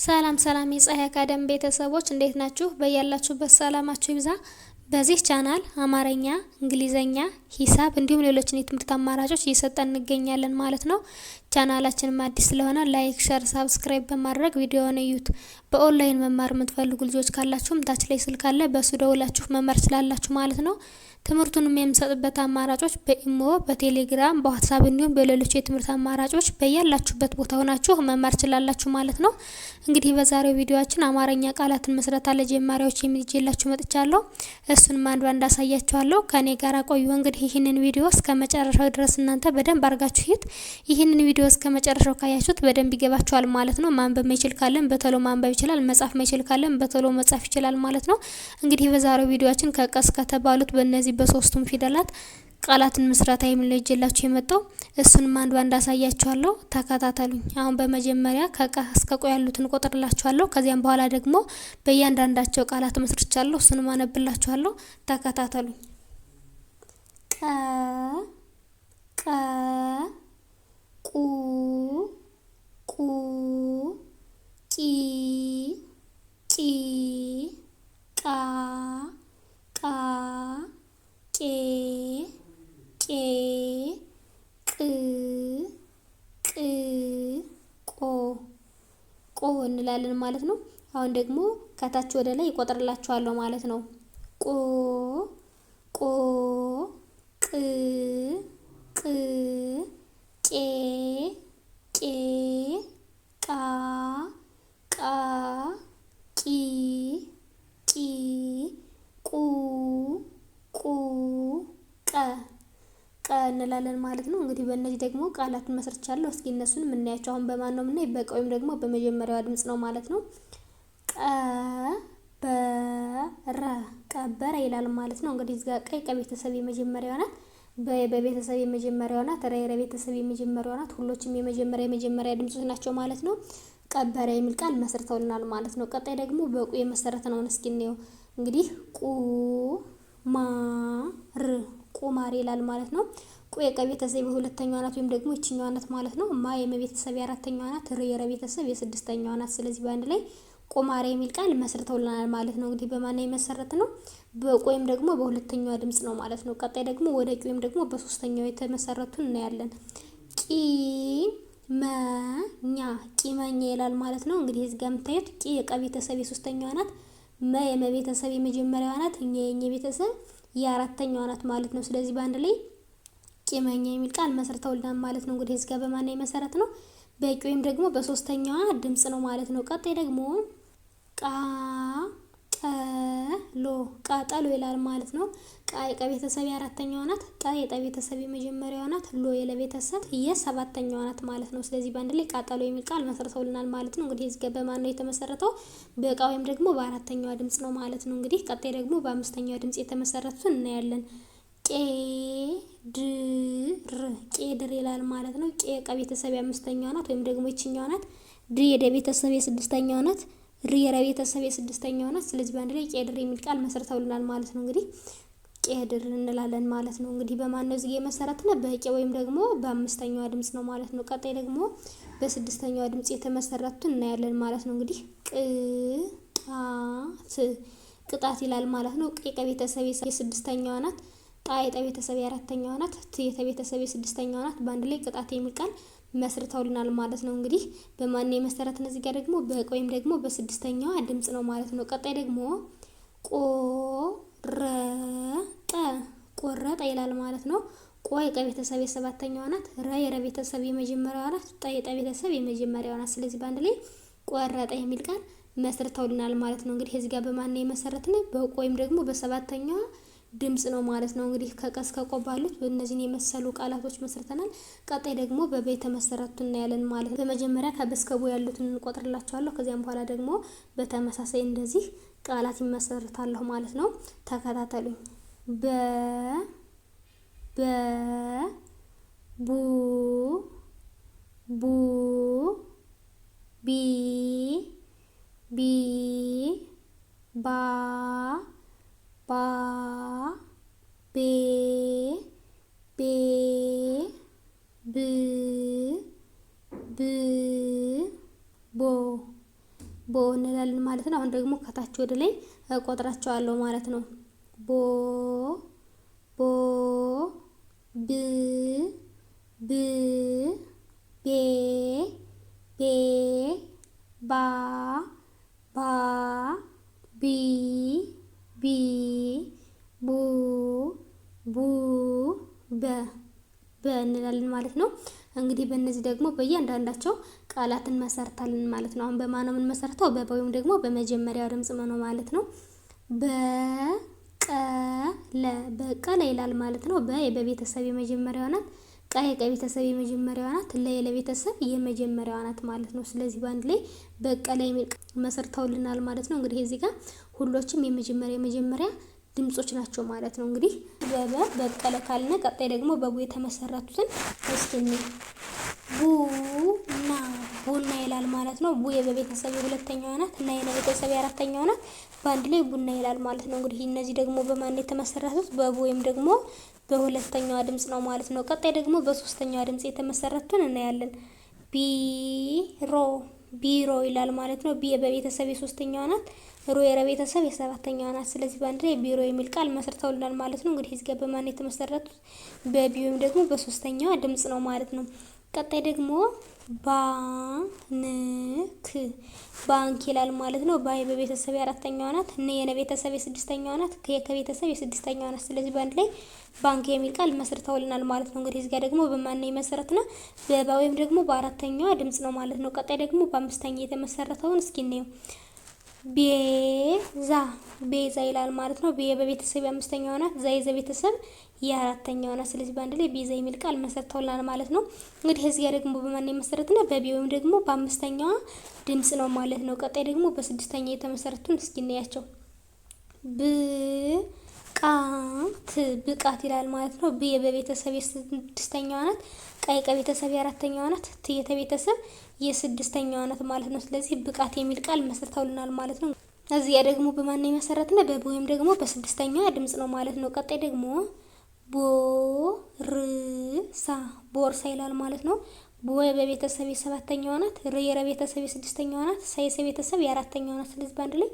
ሰላም ሰላም የፀሐይ አካዳሚ ቤተሰቦች እንዴት ናችሁ? በያላችሁበት ሰላማችሁ ይብዛ። በዚህ ቻናል አማርኛ፣ እንግሊዘኛ፣ ሂሳብ እንዲሁም ሌሎችን የትምህርት አማራጮች እየሰጠን እንገኛለን ማለት ነው። ቻናላችንም አዲስ ስለሆነ ላይክ፣ ሸር፣ ሳብስክራይብ በማድረግ ቪዲዮውን እዩት። በኦንላይን መማር የምትፈልጉ ልጆች ካላችሁም ታች ላይ ስልክ አለ፣ በሱ ደውላችሁ መማር ስላላችሁ ማለት ነው። ትምህርቱንም የምሰጥበት አማራጮች በኢሞ፣ በቴሌግራም፣ በዋትስአፕ እንዲሁም በሌሎች የትምህርት አማራጮች በያላችሁበት ቦታ ሆናችሁ መማር ትችላላችሁ ማለት ነው። እንግዲህ በዛሬው ቪዲዮአችን አማርኛ ቃላትን መስረታ ለጀማሪዎች የሚይዤላችሁ መጥቻለሁ። እሱንም አንድ ባንድ አሳያችኋለሁ። ከኔ ጋር ቆዩ። እንግዲህ ይህንን ቪዲዮ እስከ መጨረሻው ድረስ እናንተ በደንብ አርጋችሁ ይት ይህንን ቪዲዮ እስከ መጨረሻው ካያችሁት በደንብ ይገባችኋል ማለት ነው። ማንበብ ማይችል ካለን በቶሎ ማንበብ ይችላል፣ መጻፍ ማይችል ካለን በቶሎ መጻፍ ይችላል ማለት ነው። እንግዲህ በዛሬው ቪዲዮአችን ከቀስ ከተባሉት በእነዚህ በሶስቱም ፊደላት ቃላትን መስራታ የሚለየላችሁ የመጣው እሱንም አንድ ባንድ አሳያችኋለሁ። ተከታተሉኝ። አሁን በመጀመሪያ ከቀ እስከ ቆ ያሉትን ቆጥርላችኋለሁ። ከዚያም በኋላ ደግሞ በእያንዳንዳቸው ቃላት መስርቻለሁ። እሱንም አነብላችኋለሁ። ተከታተሉኝ። ቀ ቀ ቁ ቁ ቂ ቂ ቃ ቃ ቄ ቄ ቅ ቅ ቆ ቆ እንላለን ማለት ነው። አሁን ደግሞ ከታች ወደ ላይ ይቆጥርላችኋለሁ ማለት ነው። ቆ ቆ ቅ ቅ ቄ ቄ ቃ ቃ ቂ ቂ ቁ ቁ ቀ ቀ እንላለን ማለት ነው። እንግዲህ በእነዚህ ደግሞ ቃላትን መስርቻለሁ። እስኪ እነሱን የምናያቸው አሁን በማን ነው የምናይ? በቀ ወይም ደግሞ በመጀመሪያዋ ድምጽ ነው ማለት ነው። ቀበረ ቀበረ ይላል ማለት ነው። እንግዲህ እዚህ ጋር ቀይ ከቤተሰብ የመጀመሪያዋ ናት። በቤተሰብ የመጀመሪያዋ ናት። ረ ቤተሰብ የመጀመሪያዋ ናት። ሁሎችም የመጀመሪያ ድምጾች ናቸው ማለት ነው። ቀበረ የሚል ቃል መስርተውልናል ማለት ነው። ቀጣይ ደግሞ በቁ የመሰረተነውን እስኪ እንየው። እንግዲህ ቁማር ቁማር ይላል ማለት ነው። ቁ የቀ ቤተሰብ የሁለተኛዋ ናት ወይም ደግሞ ይችኛዋ ናት ማለት ነው። ማ የመቤተሰብ የአራተኛዋ ናት። ር የረ ቤተሰብ የስድስተኛዋ ናት። ስለዚህ በአንድ ላይ ቁማር የሚል ቃል መስርተውልናል ማለት ነው። እንግዲህ በማን የመሰረት ነው? በቁ ወይም ደግሞ በሁለተኛዋ ድምጽ ነው ማለት ነው። ቀጣይ ደግሞ ወደ ቂ ወይም ደግሞ በሶስተኛው የተመሰረቱን እናያለን። ቂመኛ ቂመኛ ይላል ማለት ነው። እንግዲህ እዚህ ጋር የምታዩት ቂ የቀ ቤተሰብ የሶስተኛዋ ናት። መ የመቤተሰብ የመጀመሪያዋ ናት። እኛ የኛ ቤተሰብ የአራተኛዋ ናት ማለት ነው። ስለዚህ በአንድ ላይ ቂመኛ የሚል ቃል መስርተውልናል ማለት ነው። እንግዲህ እዚህ ጋር በማን የመሰረት ነው? በቂ ወይም ደግሞ በሶስተኛዋ ድምጽ ነው ማለት ነው። ቀጣይ ደግሞ ቃጠሎ ቃጠሎ ይላል ማለት ነው። ቃ የቀ ቤተሰብ የአራተኛዋ ናት። ጠ የጠ ቤተሰብ የመጀመሪያዋ ናት። ሎ የለ ቤተሰብ የሰባተኛዋ ናት ማለት ነው። ስለዚህ በአንድ ላይ ቃጠሎ የሚል ቃል መስርተውልናል ማለት ነው። እንግዲህ እዚህ ጋር በማን ነው የተመሰረተው? በቃ ወይም ደግሞ በአራተኛዋ ድምጽ ነው ማለት ነው። እንግዲህ ቀጣይ ደግሞ በአምስተኛዋ ድምጽ የተመሰረቱን እናያለን። ቄድር ይላል ማለት ነው። ቄ የቀ ቤተሰብ የአምስተኛዋ ናት ወይም ደግሞ ይችኛዋ ናት። ድ የደ ቤተሰብ የስድስተኛዋ ናት። ር የረ ቤተሰብ የስድስተኛዋ ናት። ስለዚህ በአንድ ላይ ቄድር የሚል ቃል መስርተውልናል ማለት ነው። እንግዲህ ቄድር እንላለን ማለት ነው። እንግዲህ በማን ነው እዚህ የመሰረትነው? በቄ ወይም ደግሞ በአምስተኛዋ ድምጽ ነው ማለት ነው። ቀጣይ ደግሞ በስድስተኛዋ ድምጽ የተመሰረቱን እናያለን ማለት ነው። እንግዲህ ቅጣት ይላል ማለት ነው። ቄ የቀ ቤተሰብ የስድስተኛዋ ናት። ጣ የጠ ቤተሰብ የአራተኛዋ ናት። ት የተ ቤተሰብ የስድስተኛዋ ናት። በአንድ ላይ ቅጣት የሚል ቃል መስርተውልናል ማለት ነው። እንግዲህ በማን የመሰረት እነዚህ ጋር ደግሞ በቀ ወይም ደግሞ በስድስተኛዋ ድምጽ ነው ማለት ነው። ቀጣይ ደግሞ ቆረጠ ይላል ማለት ነው። ቆ የቀ ቤተሰብ የሰባተኛዋ ናት። ረ የረ ቤተሰብ የመጀመሪያዋ ናት። ጠ የጠ ቤተሰብ የመጀመሪያዋ ናት። ስለዚህ በአንድ ላይ ቆረጠ የሚል ቃል መስርተውልናል ማለት ነው። እንግዲህ እዚህ ጋር በማን የመሰረትን? በቆ ወይም ደግሞ በሰባተኛዋ ድምጽ ነው ማለት ነው። እንግዲህ ከቀስ ከቆ ባሉት በእነዚህን የመሰሉ ቃላቶች መስርተናል። ቀጣይ ደግሞ በበ የተመሰረቱን እናያለን ማለት ነው። በመጀመሪያ ከበስከቡ ያሉትን እንቆጥርላችኋለሁ። ከዚያም በኋላ ደግሞ በተመሳሳይ እንደዚህ ቃላት ይመሰርታለሁ ማለት ነው። ተከታተሉኝ። ቡ ቡ ቢ ቢ ባ ባ ቤ ቤ ብ ብ ቦ ቦ እንላለን ማለት ነው። አሁን ደግሞ ከታች ወደ ላይ እቆጥራቸዋለሁ ማለት ነው። ቦ ቦ ብ ብ ቤ ቤ ባ ባ ቢ ቢ ቡ ቡ በ እንላለን ማለት ነው። እንግዲህ በእነዚህ ደግሞ በእያንዳንዳቸው ቃላትን መሰርታለን ማለት ነው። አሁን በማን ነው የምንመሰርተው? በበ ወይም ደግሞ በመጀመሪያው ድምጽ ነው ማለት ነው። በቀለ በቀለ ይላል ማለት ነው። በ የበቤተሰብ የመጀመሪያው ናት። ቀ የቀቤተሰብ የመጀመሪያዋ ናት። ለ የለቤተሰብ የመጀመሪያዋ ናት ማለት ነው። ስለዚህ በአንድ ላይ በቀለ የሚል መሰርተውልናል ማለት ነው። እንግዲህ እዚህ ጋር ሁሎችም የመጀመሪያ ድምጾች ናቸው ማለት ነው። እንግዲህ በቀለ ካልን ቀጣይ ደግሞ በቡ የተመሰረቱትን እስኪ ቡና ይላል ማለት ነው። ቡ የበቤተሰብ የሁለተኛዋ ናት እና የለቤተሰብ የአራተኛዋ ናት። በአንድ ላይ ቡና ይላል ማለት ነው። እንግዲህ እነዚህ ደግሞ በማን የተመሰረቱት? በቡ ወይም ደግሞ በሁለተኛዋ ድምጽ ነው ማለት ነው። ቀጣይ ደግሞ በሶስተኛዋ ድምጽ የተመሰረቱን እናያለን። ቢሮ ይላል ማለት ነው። ቢ የበቤተሰብ የሶስተኛዋ ናት። ሮ የረቤተሰብ የሰባተኛዋ ናት። ስለዚህ በአንድ ላይ ቢሮ የሚል ቃል መስርተውልናል ማለት ነው። እንግዲህ እዚህ ጋር በማን የተመሰረቱት? በቢ ወይም ደግሞ በሶስተኛዋ ድምጽ ነው ማለት ነው። ቀጣይ ደግሞ ባንክ ይላል ማለት ነው። ባ የበቤተሰብ የአራተኛዋ ናት። ነ የነቤተሰብ የስድስተኛዋ ናት። ከቤተሰብ የስድስተኛዋ ናት። ስለዚህ በአንድ ላይ ባንክ የሚል ቃል መስርተውልናል ማለት ነው። እንግዲህ እዚህ ጋር ደግሞ በማን የመሰረትና በባ ወይም ደግሞ በአራተኛዋ ድምጽ ነው ማለት ነው። ቀጣይ ደግሞ በአምስተኛ የተመሰረተውን እስኪ እንየው። ቤዛ ይላል ማለት ነው። ቤ የበቤተሰብ የአምስተኛዋ ናት። ዛ የዘቤተሰብ የአራተኛዋ ናት። ስለዚህ በአንድ ላይ ቤዛ የሚል ቃል መሰርተውልናል ማለት ነው። እንግዲህ እዚህ ጋር ደግሞ በማን የመሰረትና በቢ ወይም ደግሞ በአምስተኛዋ ድምጽ ነው ማለት ነው። ቀጣይ ደግሞ በስድስተኛ የተመሰረቱን እስኪ እናያቸው። ብቃት ይላል ማለት ነው። ብ የበቤተሰብ የስድስተኛዋ ናት። ቀ የቀቤተሰብ የአራተኛዋ ናት። ት የተቤተሰብ የስድስተኛዋ ናት ማለት ነው። ስለዚህ ብቃት የሚል ቃል መስርተውልናል ማለት ነው። እዚያ ደግሞ በማን የመሰረትና በቦ ወይም ደግሞ በስድስተኛዋ ድምጽ ነው ማለት ነው። ቀጣይ ደግሞ ቦርሳ ይላል ማለት ነው። ቦ የበቤተሰብ የሰባተኛዋ ናት። ር የረቤተሰብ የስድስተኛዋ ናት። ሳ የሰቤተሰብ የአራተኛዋ ናት። ስለዚህ በአንድ ላይ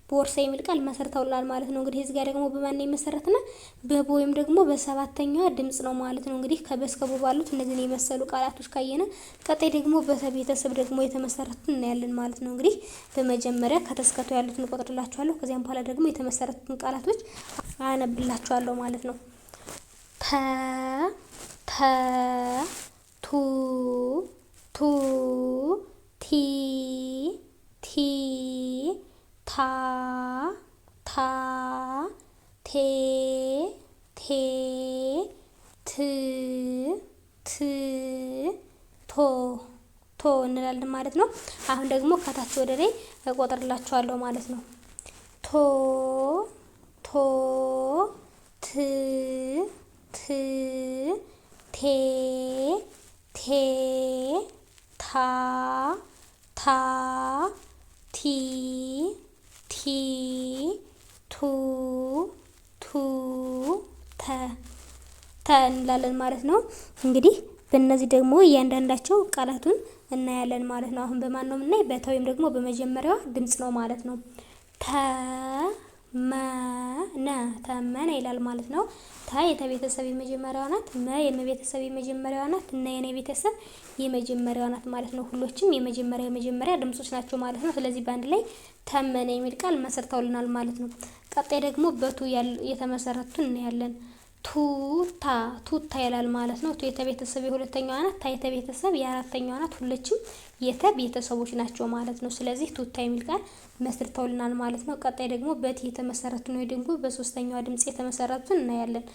ቦርሳ የሚል ቃል መሰርተውልናል ማለት ነው። እንግዲህ እዚህ ጋር ደግሞ በማን የመሰረትና በቦ ወይም ደግሞ በሰባተኛዋ ድምጽ ነው ማለት ነው። እንግዲህ ከበስከቦ ባሉት እነዚህን የመሰሉ ቃላቶች ካየነ ቀጣይ ደግሞ በሰቤተሰብ ደግሞ የተመሰረቱን እናያለን ማለት ነው። እንግዲህ በመጀመሪያ ከተስከቶ ያሉትን እቆጥርላችኋለሁ። ከዚያም በኋላ ደግሞ የተመሰረቱትን ቃላቶች አነብላችኋለሁ ማለት ነው። ቱ ቲ ታ ቴ ት ቶ እንላለን ማለት ነው። አሁን ደግሞ ከታች ወደ ላይ እቆጥርላችኋለሁ ማለት ነው። ቶ ት ቴ ታ ቲ ቱ ተ እንላለን ማለት ነው። እንግዲህ በእነዚህ ደግሞ እያንዳንዳቸው ቃላቱን እናያለን ማለት ነው። አሁን በማን ነው የምናይ? በተ ወይም ደግሞ በመጀመሪያዋ ድምጽ ነው ማለት ነው። ተመነ ይላል ማለት ነው። ታ የተቤተሰብ የመጀመሪያዋ ናት። መ የመቤተሰብ የመጀመሪያዋ ናት። እና የኔ ቤተሰብ የመጀመሪያዋ ናት ማለት ነው። ሁሎችም የመጀመሪያ ድምጾች ናቸው ማለት ነው። ስለዚህ በአንድ ላይ ተመነ የሚል ቃል መሰርተውልናል ማለት ነው። ቀጣይ ደግሞ በቱ የተመሰረቱን እናያለን። ቱታ ይላል ማለት ነው። ቱ የተቤተሰብ የሁለተኛዋ ናት። ታ የተቤተሰብ የአራተኛዋ ናት። ሁሎችም የተቤተሰቦች ናቸው ማለት ነው። ስለዚህ ቱታ የሚል ቃል መስርተውልናል ማለት ነው። ቀጣይ ደግሞ በት የተመሰረቱ ነው ደግሞ በሶስተኛዋ ድምጽ የተመሰረቱን እናያለን።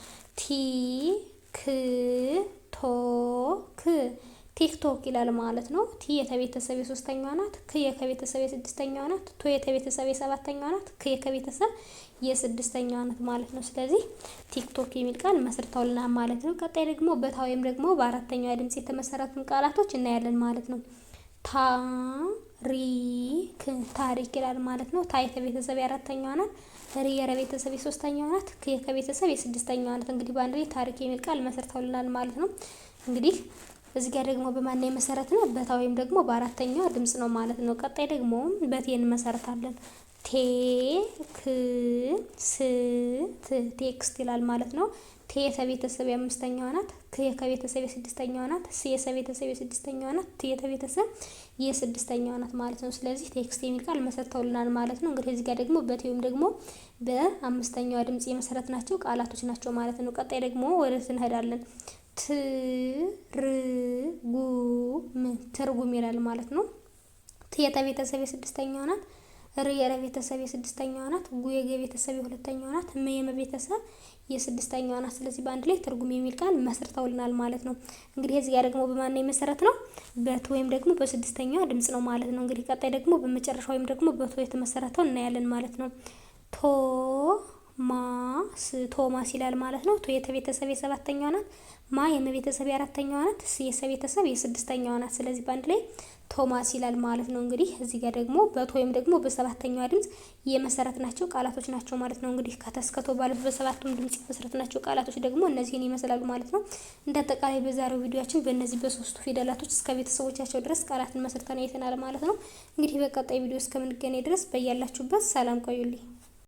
ቲክቶክ ይላል ማለት ነው። ቲ የተቤተሰብ የሶስተኛዋ ናት። ክ የከቤተሰብ የስድስተኛዋ ናት። ቶ የተቤተሰብ የሰባተኛዋ ናት። ክ የከቤተሰብ የስድስተኛዋ ናት ማለት ነው። ስለዚህ ቲክቶክ የሚል ቃል መስርተውልናል ማለት ነው። ቀጣይ ደግሞ በታ ወይም ደግሞ በአራተኛዋ ድምጽ የተመሰረቱን ቃላቶች እናያለን ማለት ነው። ታሪክ ይላል ማለት ነው። ታ የተቤተሰብ የአራተኛዋ ናት። ሪ የረቤተሰብ የሶስተኛዋ ናት። ክ የከቤተሰብ የስድስተኛዋ ናት። እንግዲህ በአንድ ላይ ታሪክ የሚል ቃል መስርተውልናል ማለት ነው። እንግዲህ እዚህ ጋር ደግሞ በማን ነው የመሰረትነው? በታ ወይም ደግሞ በአራተኛዋ ድምጽ ነው ማለት ነው። ቀጣይ ደግሞ በቴ እንመሰርታለን። ቴክስት ቴክስት ይላል ማለት ነው። ቴ የሰቤተሰብ የአምስተኛዋ ናት። ክ የከቤተሰብ የስድስተኛዋ ናት። ስ የሰቤተሰብ የስድስተኛዋ ናት። ት የሰቤተሰብ የስድስተኛዋ ናት ማለት ነው። ስለዚህ ቴክስት የሚል ቃል መሰርተውልናል ማለት ነው። እንግዲህ እዚህ ጋር ደግሞ በቴ ወይም ደግሞ በአምስተኛዋ ድምጽ የመሰረት ናቸው ቃላቶች ናቸው ማለት ነው። ቀጣይ ደግሞ ወደ እንሄዳለን። ትርጉም ይላል ማለት ነው። ት የተቤተሰብ የስድስተኛዋ ናት። ር የረቤተሰብ የስድስተኛዋ ናት። ጉ የገቤተሰብ የሁለተኛዋ ናት። ም የመቤተሰብ የስድስተኛዋ ናት። ስለዚህ በአንድ ላይ ትርጉም የሚል ቃል መስርተውልናል ማለት ነው። እንግዲህ እዚህ ጋር ደግሞ በማን ነው የመሰረት ነው? በት ወይም ደግሞ በስድስተኛዋ ድምጽ ነው ማለት ነው። እንግዲህ ቀጣይ ደግሞ በመጨረሻ ወይም ደግሞ በቶ የተመሰረተው እናያለን ማለት ነው። ቶማስ ይላል ማለት ነው። ቶ የተቤተሰብ የሰባተኛዋ ናት። ማ የመቤተሰብ የአራተኛዋ ናት። ስ የሰቤተሰብ የስድስተኛዋ ናት። ስለዚህ በአንድ ላይ ቶማስ ይላል ማለት ነው። እንግዲህ እዚህ ጋር ደግሞ በቶ ወይም ደግሞ በሰባተኛዋ ድምጽ የመሰረት ናቸው ቃላቶች ናቸው ማለት ነው። እንግዲህ ከተስከቶ ባሉት በሰባቱም ድምጽ የመሰረት ናቸው ቃላቶች ደግሞ እነዚህን ይመስላሉ ማለት ነው። እንደ አጠቃላይ በዛሬው ቪዲዮአችን በእነዚህ በሶስቱ ፊደላቶች እስከ ቤተሰቦቻቸው ድረስ ቃላትን መስርተን አይተናል ማለት ነው። እንግዲህ በቀጣይ ቪዲዮ እስከምንገናኝ ድረስ በያላችሁበት ሰላም ቆዩልኝ።